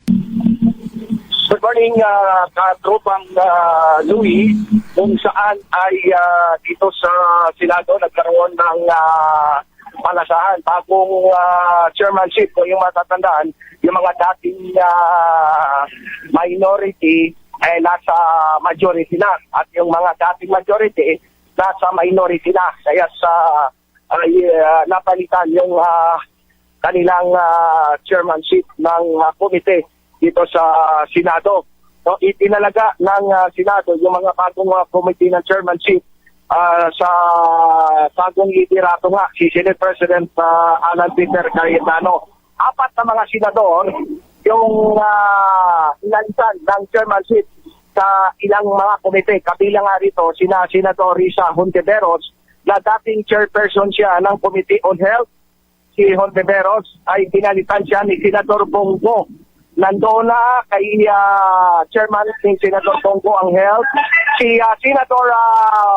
Good morning, katropang Louie, kung saan ay dito sa Senado nagkaroon ng palasahan. Bagong chairmanship, kung yung matatandaan, yung mga dating minority ay nasa majority na. At yung mga dating majority, nasa minority na. Kaya napalitan yung kanilang chairmanship ng komite dito sa Senado. So, itinalaga ng Senado yung mga bagong committee ng chairmanship sa bagong itirato nga, si Senate President Alan Peter Cayetano. 4 na mga senador yung inalisan ng chairmanship sa ilang mga komite. Kabilang nga rito, Senador Risa Hontiveros, na dating chairperson siya ng Committee on Health. Si Hontiveros ay pinalitan siya ni Senador Bongo. Nandoon na kay chairman ni Senador Bongo ang health. Si Senador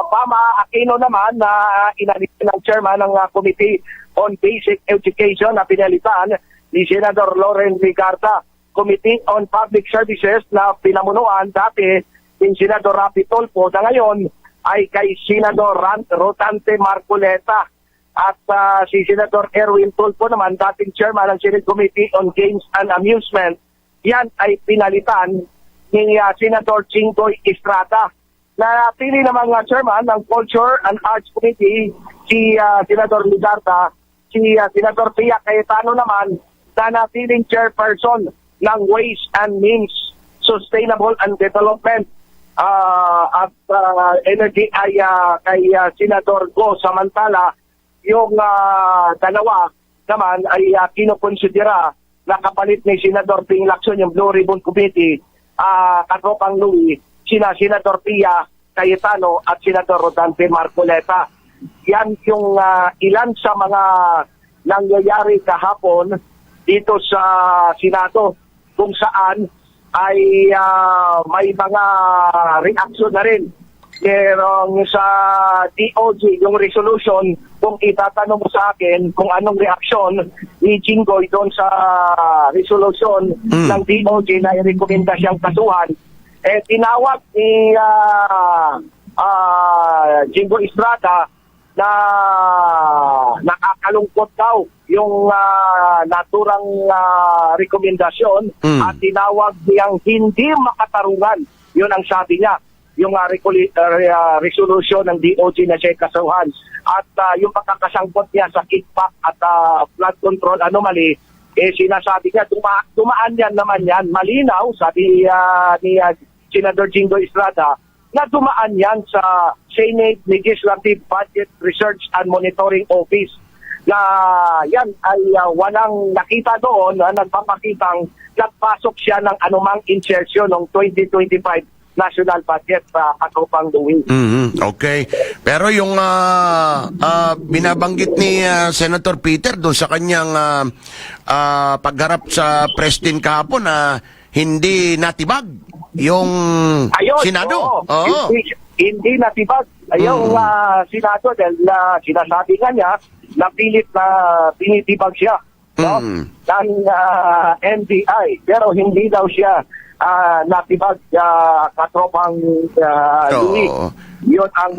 Bama Aquino naman na inalitan ng chairman ng Committee on Basic Education na pinalitan ni Senador Loren Ligarda. Committee on Public Services na pinamunuan dati ni Senador Rapi Tulfo na ngayon ay kay Senador Rotante Marcoleta. At si Senador Erwin Tulfo naman, dating chairman ng Senate Committee on Games and Amusement, yan ay pinalitan ni Senador Jinggoy Estrada. Napili naman nga chairman ng Culture and Arts Committee, si Senador Ligarda. Si Senador Pia Cayetano naman, na napiling chairperson ng Ways and Means, Sustainable and Development at Energy ay kay Senador Go. Samantala, yung dalawa naman ay kinukonsidera na kapalit ni Senador Ping Lacson, yung Blue Ribbon Committee, katropang Louie, Senador Pia Cayetano at Senador Rodante Marcoleta. Yan yung ilan sa mga nangyayari kahapon dito sa Senado, kung saan ay may mga reaction na rin. Merong sa DOJ, yung resolution, kung itatanong mo sa akin kung anong reaksyon ni Jinggoy doon sa resolution ng DOJ na i-rekomenda siyang kasuhan, tinawag ni Jinggoy Estrada na nakakalungkot daw yung naturang rekomendasyon at tinawag niyang hindi makatarungan. Yun ang sabi niya, yung resolution ng DOJ na siya kasuhan. At yung pagkakasangkot niya sa kickback at flood control anomaly, sinasabi niya, dumaan yan naman yan, malinaw, sabi ni Senador Jinggoy Estrada, na dumaan yan sa Senate Legislative Budget Research and Monitoring Office, na yan ay walang nakita doon na nagpapakitang nagpasok siya ng anumang insertion ng 2025 national budget sa katropang Louie. Okay. Pero yung binabanggit ni Senator Peter doon sa kanyang pagharap sa press din kahapon na hindi natibag yung Senado. Hindi natibag yung Senado dahil sinasabi nga niya na pilit na pinitibag siya ng NBI. Pero hindi daw siya natibag katropang Louie. Yun ang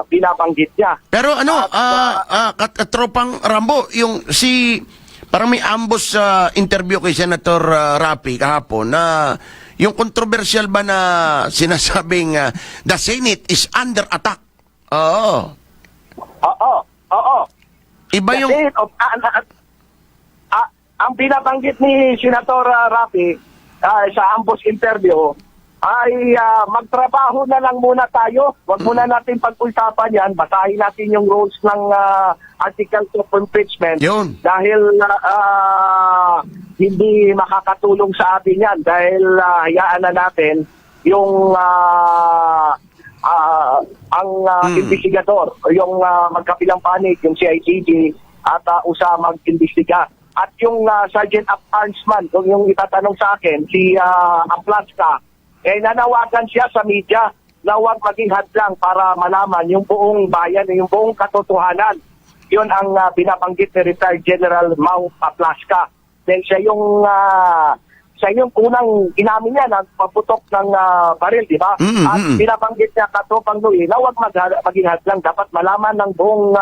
binabanggit niya. Pero katropang Rambo, yung parang may ambos sa interview kay Senator Rapi kahapon na yung controversial ba na sinasabing the Senate is under attack. Oo. Iba yung ang binabanggit ni Senator Rapi sa ambos interview ay magtrabaho na lang muna tayo. Huwag muna natin pag-usapan yan. Basahin natin yung rules ng articles of impeachment. Yun. Dahil hindi makakatulong sa atin yan. Dahil hayaan na natin yung ang investigador, yung magkapilang panig, yung CICG at usa mag-imbestiga. At yung Sergeant of Armsman, kung yung itatanong sa akin, si Aplaska, nanawagan siya sa media na huwag maging hadlang para malaman yung buong bayan, yung buong katotohanan. Yun ang binabanggit ni Retired General Mau Aplaska. Then siya yung siya yung unang inamin niya na paputok ng baril, di ba? At pinabanggit niya Katropang Louie na huwag maging hadlang. Dapat malaman ng buong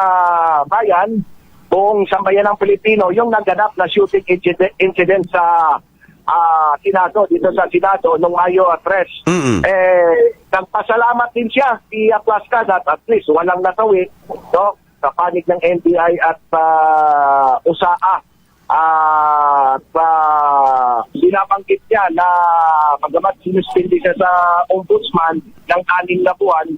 bayan, buong sambayan ng Pilipino, yung naganap na shooting incident sa Senado, dito sa Senado, noong Mayo 3. Nagpasalamat din siya, si Plascada, at least walang nasawi, no? Sa panig ng NBI at USAA. At binabanggit niya na magamat sinuspindi siya sa ombudsman ng 6 na buwan,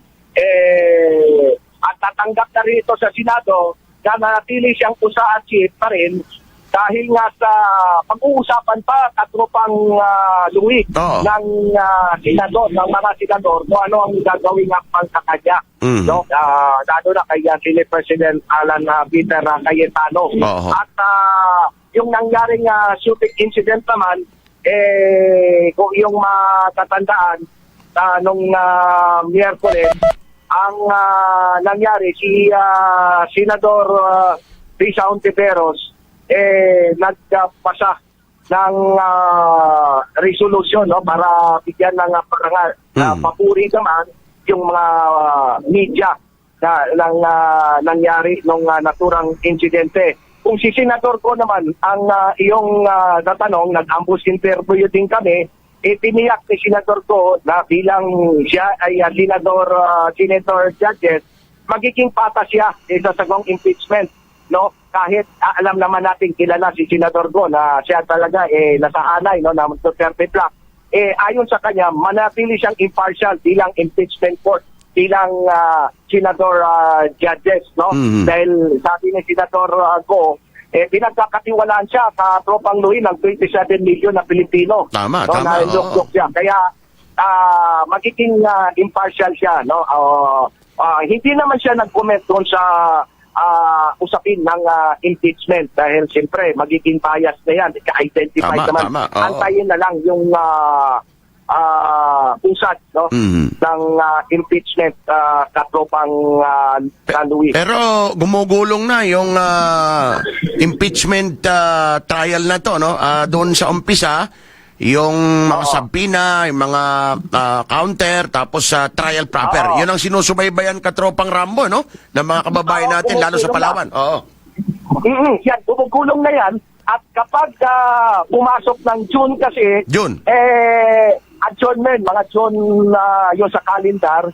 at tatanggap na rito sa Senado na nanatili siyang USAA chief pa rin dahil nga sa pag-uusapan pa Katropang Louie ng senador, ng mga senador, kung ano ang gagawin nga pang kakanya. No? Lalo na kay Senate President Alan Peter Cayetano. At yung nangyaring shooting incident naman, kung yung matatandaan, nung Miyerkules, ang nangyari, si Senador Risa Ontiveros, nagpasa ng resolution, no, para bigyan ng parangal na papuri naman yung mga media na nangyari nung naturang insidente. Kung si Senador ko naman ang iyong natanong, nag-ambush interview din kami, tiniyak ni Senador ko na bilang siya ay Senator Judges, magiging patas siya sa sagong impeachment, no? Kahit alam naman natin, kilala si Senador Go na siya talaga nasahanay, no, na Duterte Black. Ayon sa kanya, manatili siyang impartial bilang impeachment court, bilang Senador Judges, no? Dahil sabi ni Senador Go, pinagkakatiwalaan siya sa Tropang Louie ng 27 million na Pilipino. Tama, no, tama. Na siya. Kaya magiging impartial siya, no? Hindi naman siya nag-comment doon sa usapin ng impeachment dahil siyempre magiging bias na yan, identify naman. Antayin na lang yung usad, no, ng impeachment Katropang Louie. Pero gumugulong na yung impeachment trial na to, no? Doon sa umpisa, yung mga sabina, yung mga counter, tapos sa trial proper. Yun ang sinusubaybayan Katropang Rambo, no? Ng mga kababayan natin, lalo sa Palawan. Yan, bumugulong na yan. At kapag pumasok ng June kasi, adjournment, mga June yun sa calendar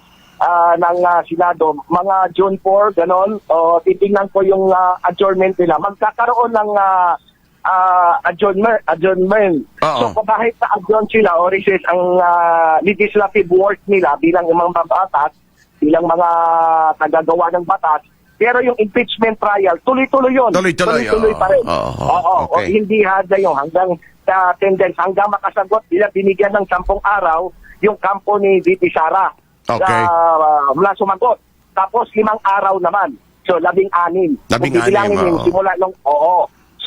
ng Senado, mga June 4, ganon, titingnan ko yung adjournment nila. Magkakaroon ng adjournment. So kahit sa adjourn sila o recess ang legislative work nila bilang mga batas, bilang mga tagagawa ng batas, pero yung impeachment trial, tuloy-tuloy yun. Tuloy-tuloy pa rin. Okay. Hindi hada yung hanggang attendance, hanggang makasagot, binigyan ng 10 araw yung kampo ni VP Sara. Mula sumagot. Tapos 5 araw naman. So 16. Kung bibilangin yung simula nung,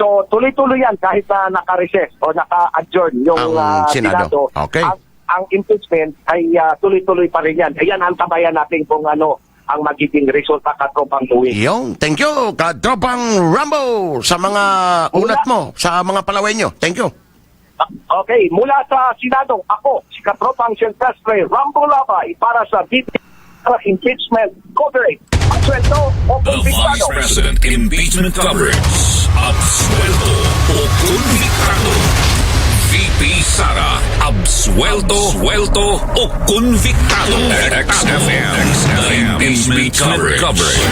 So, tuloy-tuloy yan kahit naka-recess o naka-adjourn yung Senado. Okay. Ang impeachment ay tuloy-tuloy pa rin yan. Ayan, antabayan natin kung ano ang magiging resulta Katropang Louie. Thank you, Katropang Rambo, sa mga ulat mo, sa mga palaway nyo. Thank you. Okay, mula sa Senado, ako, si Katropang Silvestre Rambo Labay para sa impeachment coverage. Absuelto o The konfiskado. Vice President Impeachment Coverage. Absuelto o konfiskado. VP Sara. Absuelto o konfiskado. XFM. The Impeachment Coverage.